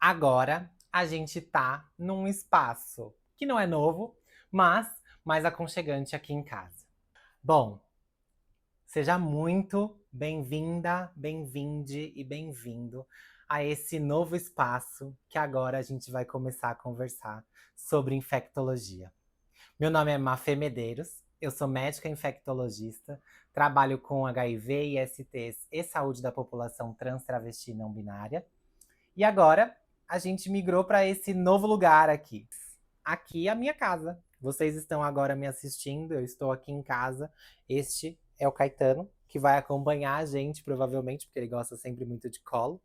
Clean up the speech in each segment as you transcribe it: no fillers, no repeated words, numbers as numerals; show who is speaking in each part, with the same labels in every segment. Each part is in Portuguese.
Speaker 1: Agora a gente tá num espaço que não é novo, mas mais aconchegante aqui em casa. Bom, seja muito bem-vinda, bem-vinde e bem-vindo a esse novo espaço que agora a gente vai começar a conversar sobre infectologia. Meu nome é Mafê Medeiros, eu sou médica infectologista, trabalho com HIV, ISTs e saúde da população trans, travesti e não binária. E agora a gente migrou para esse novo lugar aqui. Aqui é a minha casa. Vocês estão agora me assistindo, eu estou aqui em casa. Este é o Caetano, que vai acompanhar a gente, provavelmente, porque ele gosta sempre muito de colo.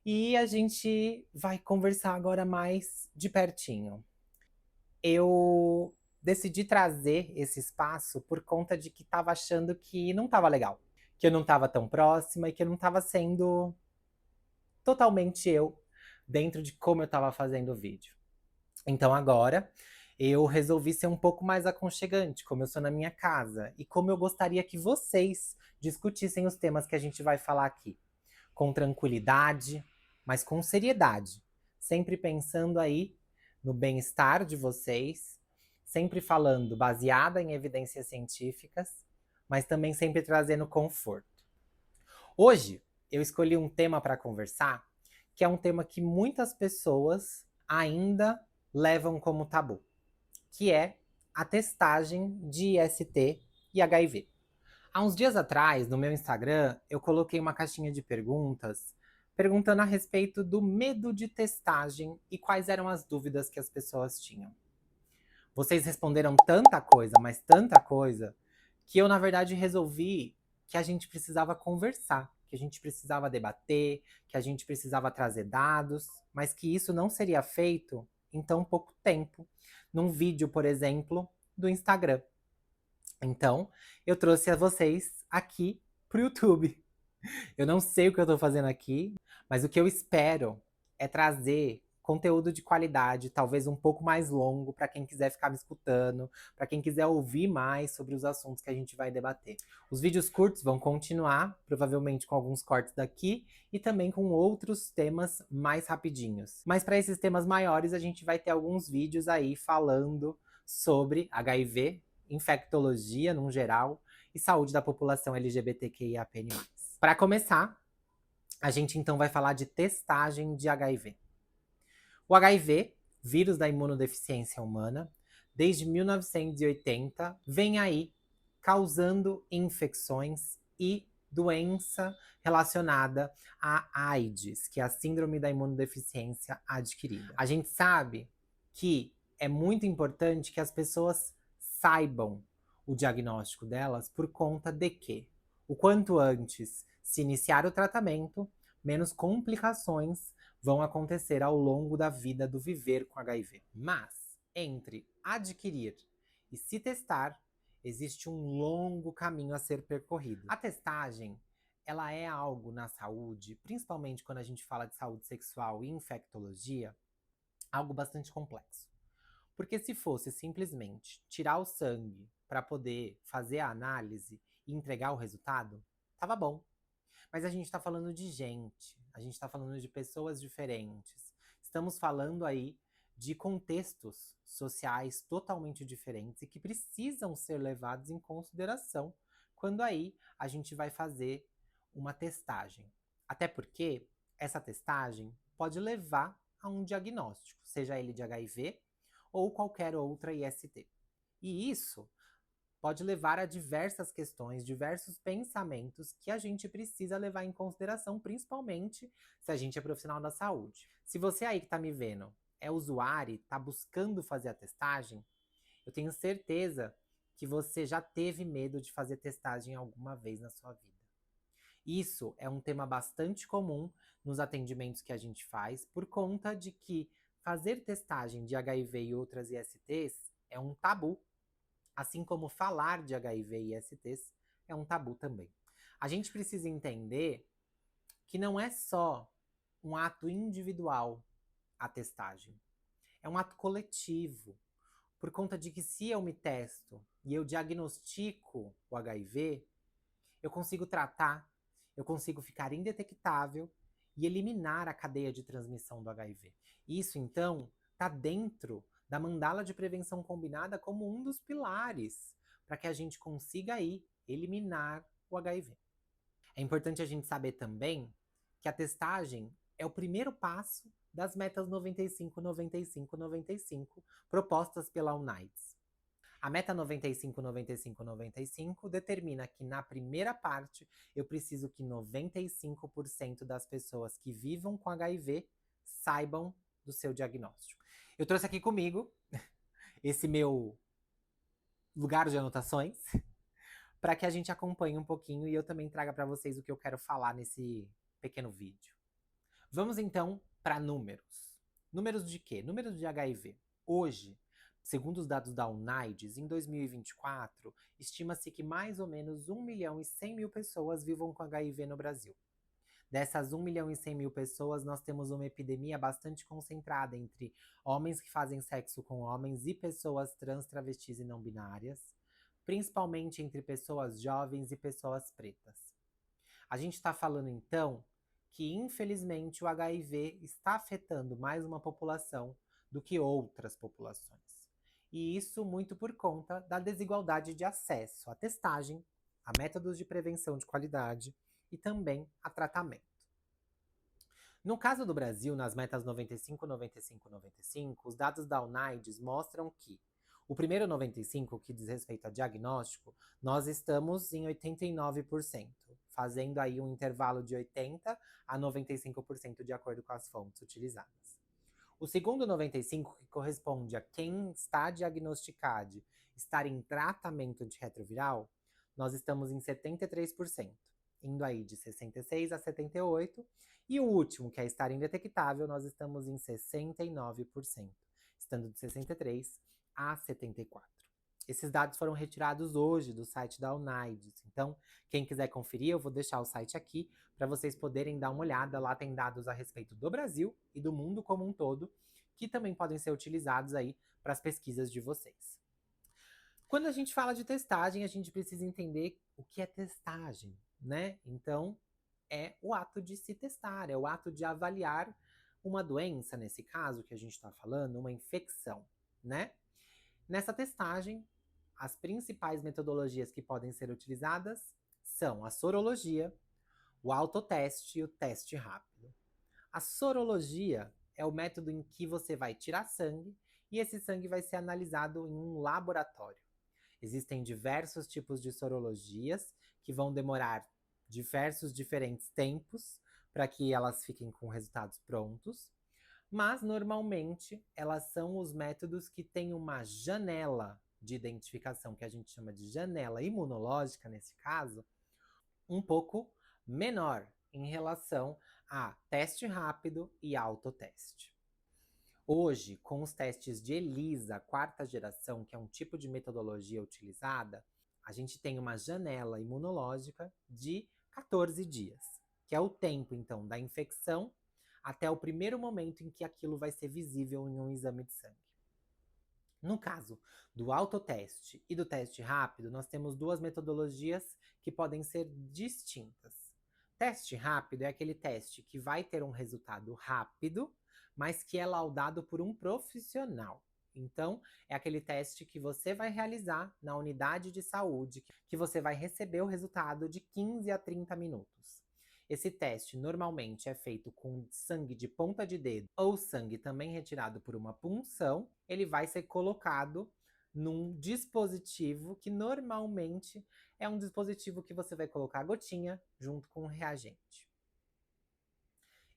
Speaker 1: E a gente vai conversar agora mais de pertinho. Eu decidi trazer esse espaço por conta de que estava achando que não estava legal, que eu não estava tão próxima e que eu não estava sendo totalmente eu dentro de como eu estava fazendo o vídeo. Então agora eu resolvi ser um pouco mais aconchegante, como eu sou na minha casa e como eu gostaria que vocês discutissem os temas que a gente vai falar aqui, com tranquilidade, mas com seriedade, sempre pensando aí no bem-estar de vocês, sempre falando baseada em evidências científicas, mas também sempre trazendo conforto. Hoje eu escolhi um tema para conversar, que é um tema que muitas pessoas ainda levam como tabu, que é a testagem de IST e HIV. Há uns dias atrás, no meu Instagram, eu coloquei uma caixinha de perguntas perguntando a respeito do medo de testagem e quais eram as dúvidas que as pessoas tinham. Vocês responderam tanta coisa, mas tanta coisa, que eu, na verdade, resolvi que a gente precisava conversar, que a gente precisava debater, que a gente precisava trazer dados, mas que isso não seria feito em tão pouco tempo, num vídeo, por exemplo, do Instagram. Então, eu trouxe a vocês aqui pro YouTube. Eu não sei o que eu tô fazendo aqui, mas o que eu espero é trazer conteúdo de qualidade, talvez um pouco mais longo, para quem quiser ficar me escutando, para quem quiser ouvir mais sobre os assuntos que a gente vai debater. Os vídeos curtos vão continuar, provavelmente com alguns cortes daqui e também com outros temas mais rapidinhos. Mas para esses temas maiores, a gente vai ter alguns vídeos aí falando sobre HIV, infectologia no geral e saúde da população LGBTQIAPN+. Para começar, a gente então vai falar de testagem de HIV. O HIV, vírus da imunodeficiência humana, desde 1980, vem aí causando infecções e doença relacionada à AIDS, que é a síndrome da imunodeficiência adquirida. A gente sabe que é muito importante que as pessoas saibam o diagnóstico delas por conta de que, o quanto antes se iniciar o tratamento, menos complicações vão acontecer ao longo da vida do viver com HIV. Mas, entre adquirir e se testar, existe um longo caminho a ser percorrido. A testagem, ela é algo na saúde, principalmente quando a gente fala de saúde sexual e infectologia, algo bastante complexo. Porque se fosse simplesmente tirar o sangue para poder fazer a análise e entregar o resultado, tava bom. Mas a gente está falando de gente, a gente está falando de pessoas diferentes. Estamos falando aí de contextos sociais totalmente diferentes e que precisam ser levados em consideração quando aí a gente vai fazer uma testagem. Até porque essa testagem pode levar a um diagnóstico, seja ele de HIV ou qualquer outra IST. E isso pode levar a diversas questões, diversos pensamentos que a gente precisa levar em consideração, principalmente se a gente é profissional da saúde. Se você aí que tá me vendo é usuário, tá buscando fazer a testagem, eu tenho certeza que você já teve medo de fazer testagem alguma vez na sua vida. Isso é um tema bastante comum nos atendimentos que a gente faz, por conta de que fazer testagem de HIV e outras ISTs é um tabu. Assim como falar de HIV e ISTs é um tabu também. A gente precisa entender que não é só um ato individual a testagem. É um ato coletivo. Por conta de que se eu me testo e eu diagnostico o HIV, eu consigo tratar, eu consigo ficar indetectável e eliminar a cadeia de transmissão do HIV. Isso, então, está dentro da mandala de prevenção combinada como um dos pilares para que a gente consiga aí eliminar o HIV. É importante a gente saber também que a testagem é o primeiro passo das metas 95, 95, 95 propostas pela UNAIDS. A meta 95, 95, 95 determina que na primeira parte eu preciso que 95% das pessoas que vivam com HIV saibam do seu diagnóstico. Eu trouxe aqui comigo esse meu lugar de anotações para que a gente acompanhe um pouquinho e eu também traga para vocês o que eu quero falar nesse pequeno vídeo. Vamos então para números. Números de quê? Números de HIV. Hoje, segundo os dados da UNAIDS, em 2024, estima-se que mais ou menos 1.100.000 pessoas vivam com HIV no Brasil. Dessas 1.100.000 pessoas, nós temos uma epidemia bastante concentrada entre homens que fazem sexo com homens e pessoas trans, travestis e não binárias, principalmente entre pessoas jovens e pessoas pretas. A gente está falando então que, infelizmente, o HIV está afetando mais uma população do que outras populações. E isso muito por conta da desigualdade de acesso à testagem, a métodos de prevenção de qualidade e também a tratamento. No caso do Brasil, nas metas 95, 95, 95, os dados da UNAIDS mostram que o primeiro 95, que diz respeito a diagnóstico, nós estamos em 89%, fazendo aí um intervalo de 80% a 95% de acordo com as fontes utilizadas. O segundo 95, que corresponde a quem está diagnosticado estar em tratamento de retroviral, nós estamos em 73%, indo aí de 66% a 78%. E o último, que é estar indetectável, nós estamos em 69%, estando de 63% a 74%. Esses dados foram retirados hoje do site da UNAIDS. Então, quem quiser conferir, eu vou deixar o site aqui para vocês poderem dar uma olhada. Lá tem dados a respeito do Brasil e do mundo como um todo, que também podem ser utilizados aí para as pesquisas de vocês. Quando a gente fala de testagem, a gente precisa entender o que é testagem, né? Então, é o ato de se testar, é o ato de avaliar uma doença, nesse caso que a gente está falando, uma infecção, né? Nessa testagem, as principais metodologias que podem ser utilizadas são a sorologia, o autoteste e o teste rápido. A sorologia é o método em que você vai tirar sangue e esse sangue vai ser analisado em um laboratório. Existem diversos tipos de sorologias que vão demorar diferentes tempos para que elas fiquem com resultados prontos. Mas, normalmente, elas são os métodos que têm uma janela de identificação, que a gente chama de janela imunológica, nesse caso, um pouco menor em relação a teste rápido e autoteste. Hoje, com os testes de ELISA, quarta geração, que é um tipo de metodologia utilizada, a gente tem uma janela imunológica de 14 dias, que é o tempo, então, da infecção até o primeiro momento em que aquilo vai ser visível em um exame de sangue. No caso do autoteste e do teste rápido, nós temos duas metodologias que podem ser distintas. Teste rápido é aquele teste que vai ter um resultado rápido, mas que é laudado por um profissional. Então, é aquele teste que você vai realizar na unidade de saúde, que você vai receber o resultado de 15 a 30 minutos. Esse teste normalmente é feito com sangue de ponta de dedo ou sangue também retirado por uma punção. Ele vai ser colocado num dispositivo que normalmente é um dispositivo que você vai colocar a gotinha junto com o reagente.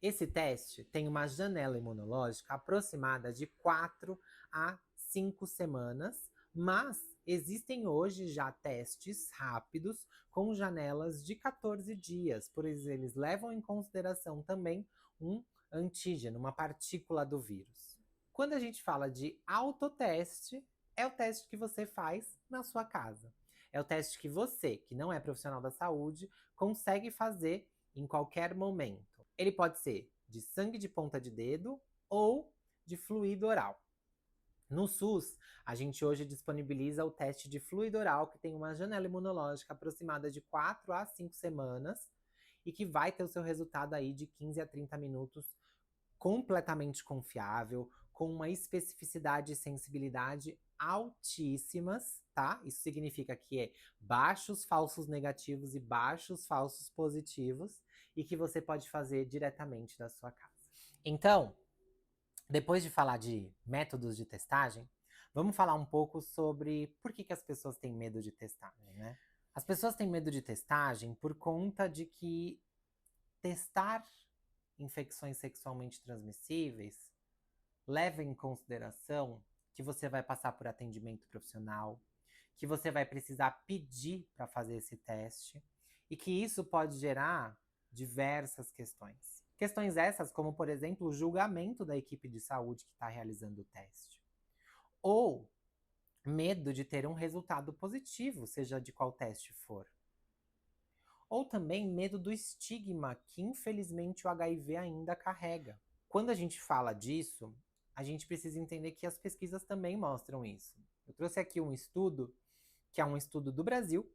Speaker 1: Esse teste tem uma janela imunológica aproximada de 4 a 5 semanas, mas existem hoje já testes rápidos com janelas de 14 dias, pois eles levam em consideração também um antígeno, uma partícula do vírus. Quando a gente fala de autoteste, é o teste que você faz na sua casa. É o teste que você, que não é profissional da saúde, consegue fazer em qualquer momento. Ele pode ser de sangue de ponta de dedo ou de fluido oral. No SUS, a gente hoje disponibiliza o teste de fluido oral, que tem uma janela imunológica aproximada de 4 a 5 semanas, e que vai ter o seu resultado aí de 15 a 30 minutos completamente confiável, com uma especificidade e sensibilidade altíssimas, tá? Isso significa que é baixos falsos negativos e baixos falsos positivos e que você pode fazer diretamente da sua casa. Então, depois de falar de métodos de testagem, vamos falar um pouco sobre por que as pessoas têm medo de testagem, né? As pessoas têm medo de testagem por conta de que testar infecções sexualmente transmissíveis leva em consideração que você vai passar por atendimento profissional, que você vai precisar pedir para fazer esse teste e que isso pode gerar diversas questões. Questões essas como, por exemplo, o julgamento da equipe de saúde que está realizando o teste. Ou medo de ter um resultado positivo, seja de qual teste for. Ou também medo do estigma que, infelizmente, o HIV ainda carrega. Quando a gente fala disso, a gente precisa entender que as pesquisas também mostram isso. Eu trouxe aqui um estudo, que é um estudo do Brasil,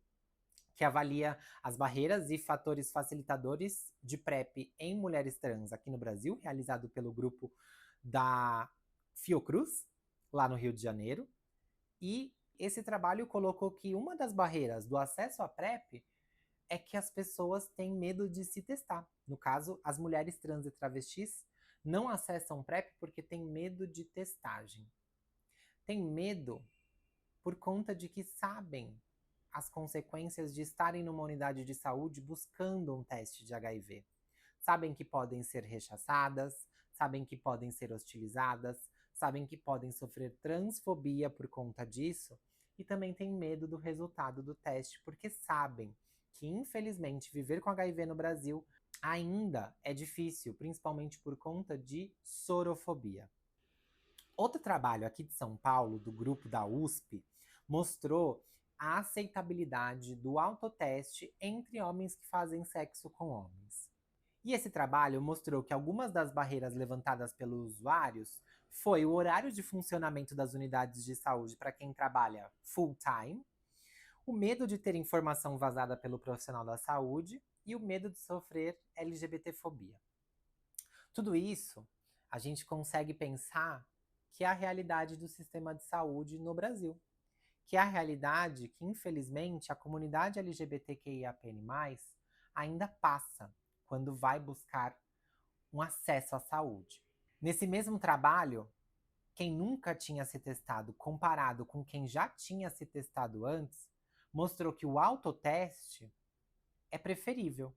Speaker 1: que avalia as barreiras e fatores facilitadores de PrEP em mulheres trans aqui no Brasil, realizado pelo grupo da Fiocruz, lá no Rio de Janeiro. E esse trabalho colocou que uma das barreiras do acesso à PrEP é que as pessoas têm medo de se testar. No caso, as mulheres trans e travestis não acessam PrEP porque têm medo de testagem. Tem medo por conta de que sabem as consequências de estarem numa unidade de saúde buscando um teste de HIV. Sabem que podem ser rechaçadas, sabem que podem ser hostilizadas, sabem que podem sofrer transfobia por conta disso e também têm medo do resultado do teste porque sabem que, infelizmente, viver com HIV no Brasil ainda é difícil, principalmente por conta de sorofobia. Outro trabalho aqui de São Paulo, do grupo da USP, mostrou a aceitabilidade do autoteste entre homens que fazem sexo com homens. E esse trabalho mostrou que algumas das barreiras levantadas pelos usuários foi o horário de funcionamento das unidades de saúde para quem trabalha full-time, o medo de ter informação vazada pelo profissional da saúde e o medo de sofrer LGBTfobia. Tudo isso a gente consegue pensar que é a realidade do sistema de saúde no Brasil, que é a realidade que, infelizmente, a comunidade LGBTQIAPN+, ainda passa quando vai buscar um acesso à saúde. Nesse mesmo trabalho, quem nunca tinha se testado comparado com quem já tinha se testado antes, mostrou que o autoteste é preferível,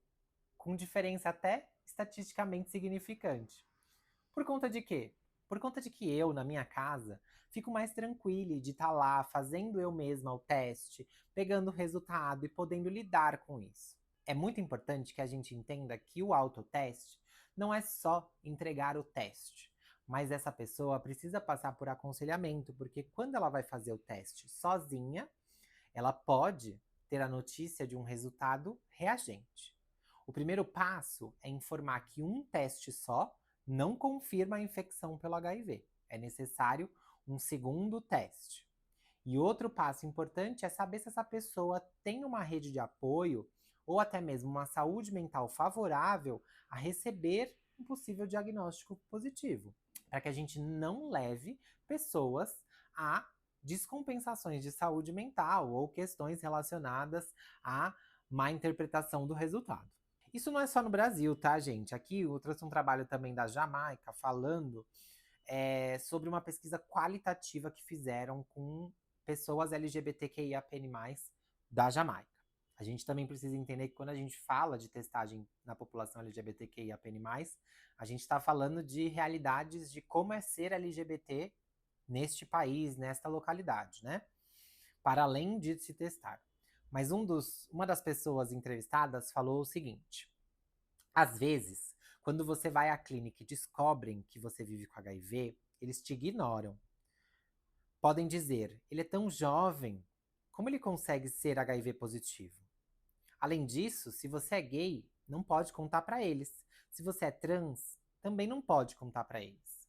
Speaker 1: com diferença até estatisticamente significante. Por conta de quê? Por conta de que eu, na minha casa, fico mais tranquila de estar lá fazendo eu mesma o teste, pegando o resultado e podendo lidar com isso. É muito importante que a gente entenda que o autoteste não é só entregar o teste, mas essa pessoa precisa passar por aconselhamento, porque quando ela vai fazer o teste sozinha, ela pode ter a notícia de um resultado reagente. O primeiro passo é informar que um teste só não confirma a infecção pelo HIV. É necessário um segundo teste. E outro passo importante é saber se essa pessoa tem uma rede de apoio ou até mesmo uma saúde mental favorável a receber um possível diagnóstico positivo, para que a gente não leve pessoas a descompensações de saúde mental ou questões relacionadas à má interpretação do resultado. Isso não é só no Brasil, tá, gente? Aqui eu trouxe um trabalho também da Jamaica falando sobre uma pesquisa qualitativa que fizeram com pessoas LGBTQIAPN+, da Jamaica. A gente também precisa entender que quando a gente fala de testagem na população LGBTQIAPN+, a gente está falando de realidades de como é ser LGBT neste país, nesta localidade, né? Para além de se testar. Mas uma das pessoas entrevistadas falou o seguinte: às vezes, quando você vai à clínica e descobrem que você vive com HIV, eles te ignoram. Podem dizer, ele é tão jovem, como ele consegue ser HIV positivo? Além disso, se você é gay, não pode contar para eles. Se você é trans, também não pode contar para eles.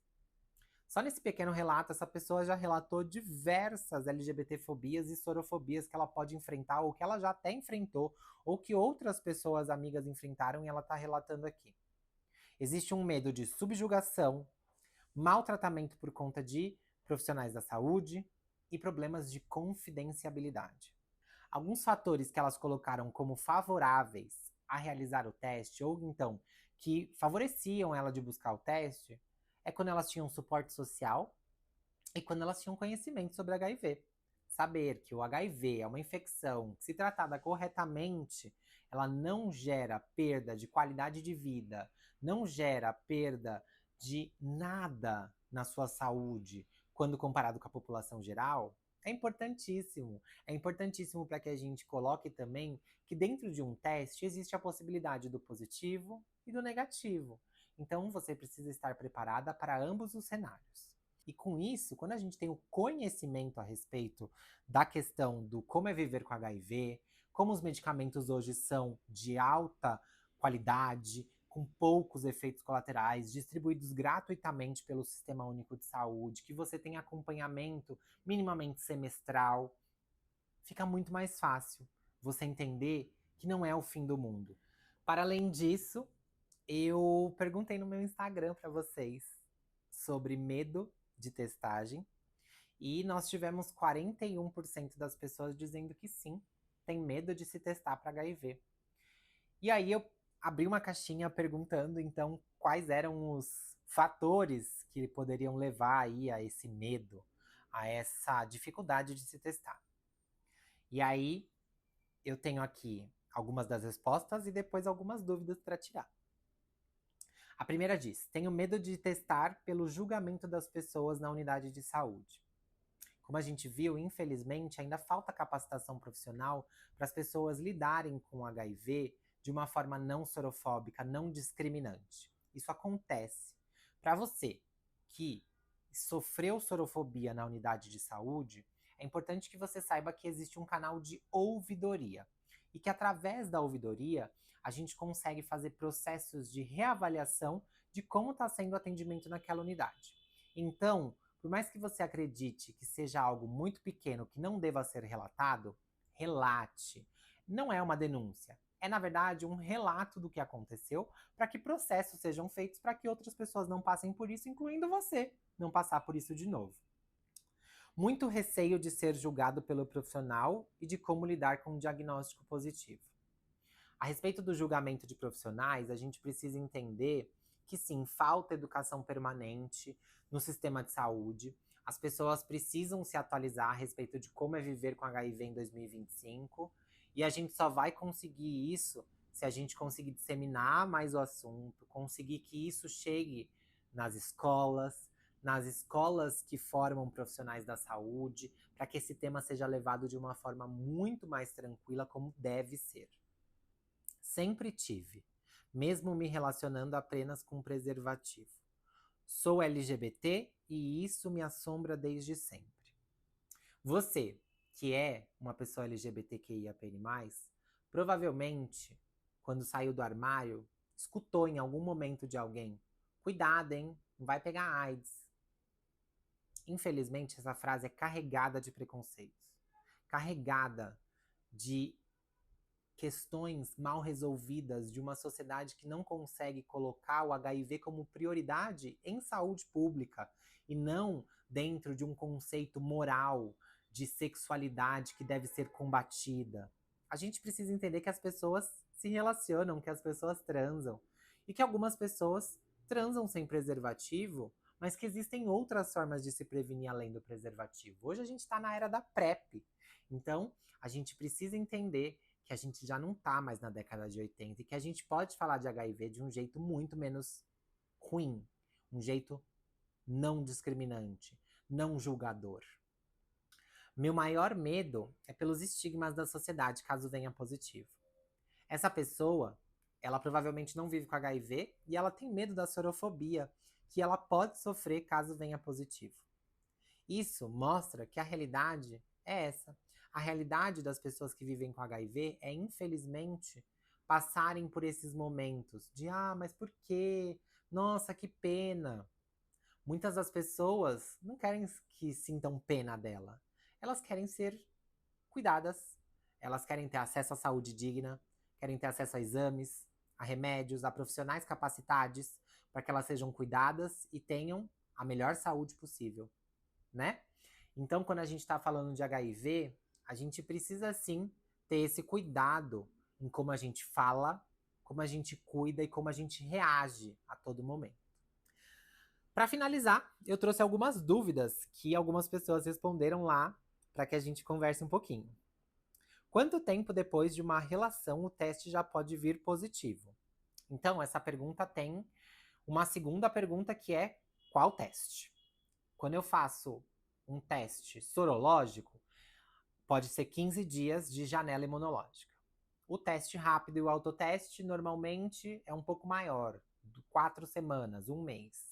Speaker 1: Só nesse pequeno relato, essa pessoa já relatou diversas LGBTfobias e sorofobias que ela pode enfrentar, ou que ela já até enfrentou, ou que outras pessoas amigas enfrentaram e ela está relatando aqui. Existe um medo de subjugação, maltratamento por conta de profissionais da saúde e problemas de confidencialidade. Alguns fatores que elas colocaram como favoráveis a realizar o teste, ou então que favoreciam ela de buscar o teste, é quando elas tinham suporte social e quando elas tinham conhecimento sobre HIV. Saber que o HIV é uma infecção que, se tratada corretamente, ela não gera perda de qualidade de vida, não gera perda de nada na sua saúde, quando comparado com a população geral, é importantíssimo. É importantíssimo para que a gente coloque também que dentro de um teste existe a possibilidade do positivo e do negativo. Então você precisa estar preparada para ambos os cenários. E com isso, quando a gente tem o conhecimento a respeito da questão do como é viver com HIV, como os medicamentos hoje são de alta qualidade, com poucos efeitos colaterais, distribuídos gratuitamente pelo Sistema Único de Saúde, que você tem acompanhamento minimamente semestral, fica muito mais fácil você entender que não é o fim do mundo. Para além disso, eu perguntei no meu Instagram para vocês sobre medo de testagem e nós tivemos 41% das pessoas dizendo que sim, tem medo de se testar para HIV. E aí eu abri uma caixinha perguntando então quais eram os fatores que poderiam levar aí a esse medo, a essa dificuldade de se testar. E aí eu tenho aqui algumas das respostas e depois algumas dúvidas para tirar. A primeira diz: tenho medo de testar pelo julgamento das pessoas na unidade de saúde. Como a gente viu, infelizmente, ainda falta capacitação profissional para as pessoas lidarem com o HIV de uma forma não sorofóbica, não discriminante. Isso acontece. Para você que sofreu sorofobia na unidade de saúde, é importante que você saiba que existe um canal de ouvidoria e que através da ouvidoria a gente consegue fazer processos de reavaliação de como está sendo o atendimento naquela unidade. Então, por mais que você acredite que seja algo muito pequeno que não deva ser relatado, relate. Não é uma denúncia. É, na verdade, um relato do que aconteceu para que processos sejam feitos para que outras pessoas não passem por isso, incluindo você, não passar por isso de novo. Muito receio de ser julgado pelo profissional e de como lidar com um diagnóstico positivo. A respeito do julgamento de profissionais, a gente precisa entender que sim, falta educação permanente no sistema de saúde. As pessoas precisam se atualizar a respeito de como é viver com HIV em 2025. E a gente só vai conseguir isso se a gente conseguir disseminar mais o assunto, conseguir que isso chegue nas escolas que formam profissionais da saúde, para que esse tema seja levado de uma forma muito mais tranquila, como deve ser. Sempre tive, mesmo me relacionando apenas com preservativo. Sou LGBT e isso me assombra desde sempre. Você, que é uma pessoa LGBTQIAPN+, provavelmente, quando saiu do armário, escutou em algum momento de alguém: cuidado, hein? Não vai pegar AIDS. Infelizmente, essa frase é carregada de preconceitos, carregada de questões mal resolvidas de uma sociedade que não consegue colocar o HIV como prioridade em saúde pública e não dentro de um conceito moral de sexualidade que deve ser combatida. A gente precisa entender que as pessoas se relacionam, que as pessoas transam e que algumas pessoas transam sem preservativo, mas que existem outras formas de se prevenir além do preservativo. Hoje a gente está na era da PrEP, então a gente precisa entender que a gente já não tá mais na década de 80 e que a gente pode falar de HIV de um jeito muito menos ruim, um jeito não discriminante, não julgador. Meu maior medo é pelos estigmas da sociedade, caso venha positivo. Essa pessoa, ela provavelmente não vive com HIV e ela tem medo da sorofobia que ela pode sofrer caso venha positivo. Isso mostra que a realidade é essa. A realidade das pessoas que vivem com HIV é, infelizmente, passarem por esses momentos de mas por quê? Nossa, que pena. Muitas das pessoas não querem que sintam pena dela. Elas querem ser cuidadas. Elas querem ter acesso à saúde digna, querem ter acesso a exames, a remédios, a profissionais capacitados para que elas sejam cuidadas e tenham a melhor saúde possível, né? Então, quando a gente está falando de HIV, a gente precisa sim ter esse cuidado em como a gente fala, como a gente cuida e como a gente reage a todo momento. Para finalizar, eu trouxe algumas dúvidas que algumas pessoas responderam lá para que a gente converse um pouquinho. Quanto tempo depois de uma relação o teste já pode vir positivo? Então, essa pergunta tem uma segunda pergunta que é: qual teste? Quando eu faço um teste sorológico, pode ser 15 dias de janela imunológica. O teste rápido e o autoteste normalmente é um pouco maior, 4 semanas, um mês.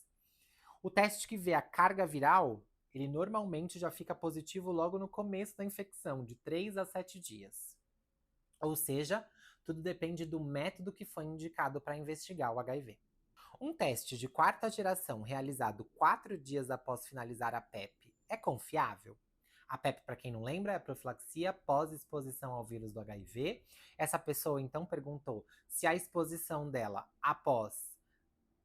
Speaker 1: O teste que vê a carga viral, ele normalmente já fica positivo logo no começo da infecção, de 3 a 7 dias. Ou seja, tudo depende do método que foi indicado para investigar o HIV. Um teste de quarta geração realizado 4 dias após finalizar a PEP é confiável? A PEP, para quem não lembra, é a profilaxia pós-exposição ao vírus do HIV. Essa pessoa então perguntou se a exposição dela após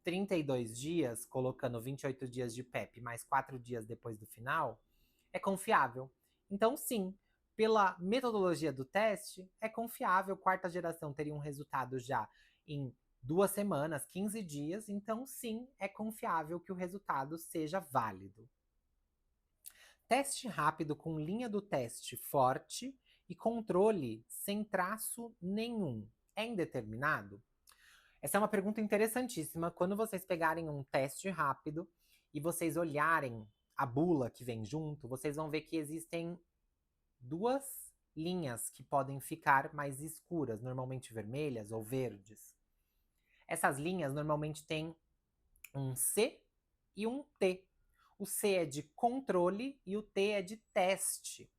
Speaker 1: 32 dias, colocando 28 dias de PEP mais 4 dias depois do final, é confiável. Então, sim, pela metodologia do teste, é confiável. Quarta geração teria um resultado já em 2 semanas, 15 dias. Então, sim, é confiável que o resultado seja válido. Teste rápido com linha do teste forte e controle sem traço nenhum. É indeterminado? Essa é uma pergunta interessantíssima. Quando vocês pegarem um teste rápido e vocês olharem a bula que vem junto, vocês vão ver que existem 2 linhas que podem ficar mais escuras, normalmente vermelhas ou verdes. Essas linhas normalmente têm um C e um T. O C é de controle e o T é de teste.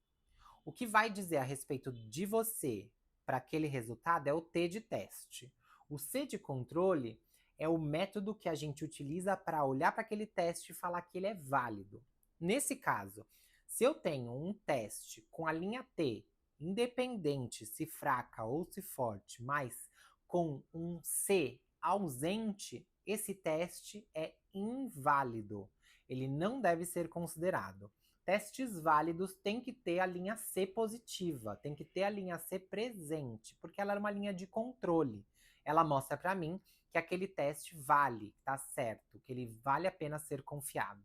Speaker 1: O que vai dizer a respeito de você para aquele resultado é o T de teste. O C de controle é o método que a gente utiliza para olhar para aquele teste e falar que ele é válido. Nesse caso, se eu tenho um teste com a linha T, independente se fraca ou se forte, mas com um C ausente, esse teste é inválido. Ele não deve ser considerado. Testes válidos têm que ter a linha C positiva, tem que ter a linha C presente, porque ela é uma linha de controle. Ela mostra para mim que aquele teste vale, tá certo, que ele vale a pena ser confiado.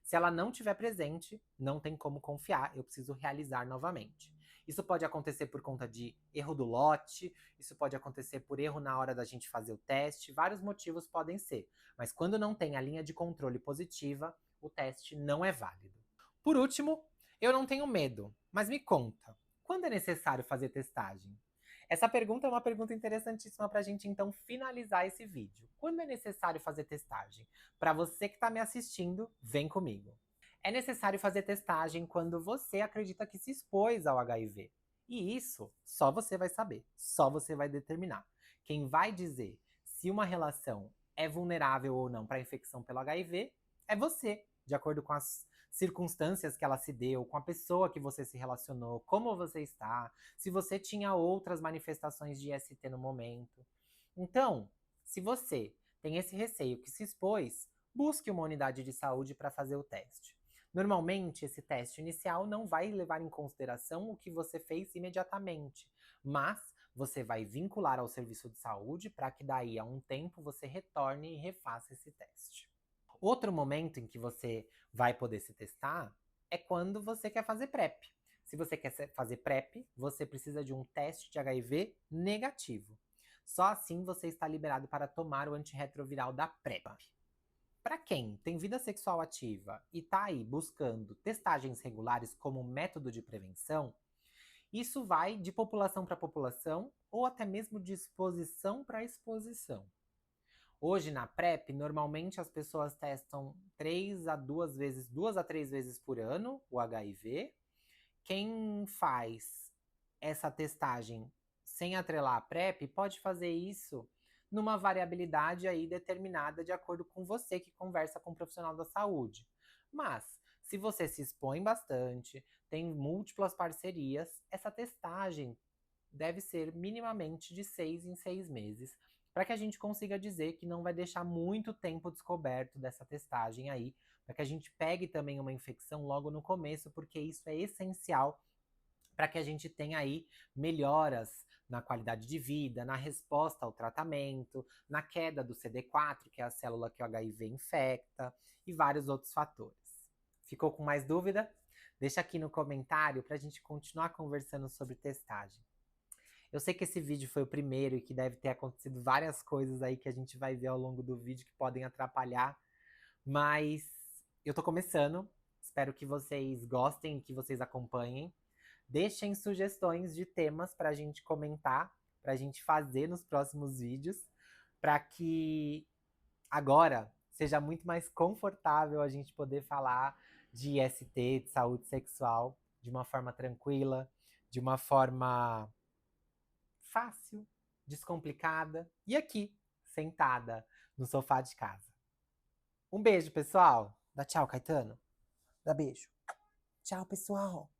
Speaker 1: Se ela não tiver presente, não tem como confiar, eu preciso realizar novamente. Isso pode acontecer por conta de erro do lote, isso pode acontecer por erro na hora da gente fazer o teste, vários motivos podem ser. Mas quando não tem a linha de controle positiva, o teste não é válido. Por último, eu não tenho medo, mas me conta, quando é necessário fazer testagem? Essa pergunta é uma pergunta interessantíssima para a gente então finalizar esse vídeo. Quando é necessário fazer testagem? Para você que está me assistindo, vem comigo. É necessário fazer testagem quando você acredita que se expôs ao HIV. E isso só você vai saber, só você vai determinar. Quem vai dizer se uma relação é vulnerável ou não para a infecção pelo HIV é você, de acordo com as circunstâncias que ela se deu, com a pessoa que você se relacionou, como você está, se você tinha outras manifestações de IST no momento. Então, se você tem esse receio que se expôs, busque uma unidade de saúde para fazer o teste. Normalmente, esse teste inicial não vai levar em consideração o que você fez imediatamente, mas você vai vincular ao serviço de saúde para que daí a um tempo você retorne e refaça esse teste. Outro momento em que você vai poder se testar é quando você quer fazer PrEP. Se você quer fazer PrEP, você precisa de um teste de HIV negativo. Só assim você está liberado para tomar o antirretroviral da PrEP. Para quem tem vida sexual ativa e está aí buscando testagens regulares como método de prevenção, isso vai de população para população ou até mesmo de exposição para exposição. Hoje na PrEP, normalmente as pessoas testam 2 a 3 vezes por ano o HIV. Quem faz essa testagem sem atrelar a PrEP pode fazer isso numa variabilidade aí determinada de acordo com você que conversa com o profissional da saúde. Mas, se você se expõe bastante, tem múltiplas parcerias, essa testagem deve ser minimamente de 6 em 6 meses, para que a gente consiga dizer que não vai deixar muito tempo descoberto dessa testagem aí, para que a gente pegue também uma infecção logo no começo, porque isso é essencial para que a gente tenha aí melhoras na qualidade de vida, na resposta ao tratamento, na queda do CD4, que é a célula que o HIV infecta, e vários outros fatores. Ficou com mais dúvida? Deixa aqui no comentário para a gente continuar conversando sobre testagem. Eu sei que esse vídeo foi o primeiro e que deve ter acontecido várias coisas aí que a gente vai ver ao longo do vídeo que podem atrapalhar, mas eu tô começando. Espero que vocês gostem, que vocês acompanhem. Deixem sugestões de temas para a gente comentar, para a gente fazer nos próximos vídeos, para que agora seja muito mais confortável a gente poder falar de IST, de saúde sexual, de uma forma tranquila, de uma forma fácil, descomplicada e aqui, sentada no sofá de casa. Um beijo, pessoal. Dá tchau, Caetano. Dá beijo. Tchau, pessoal.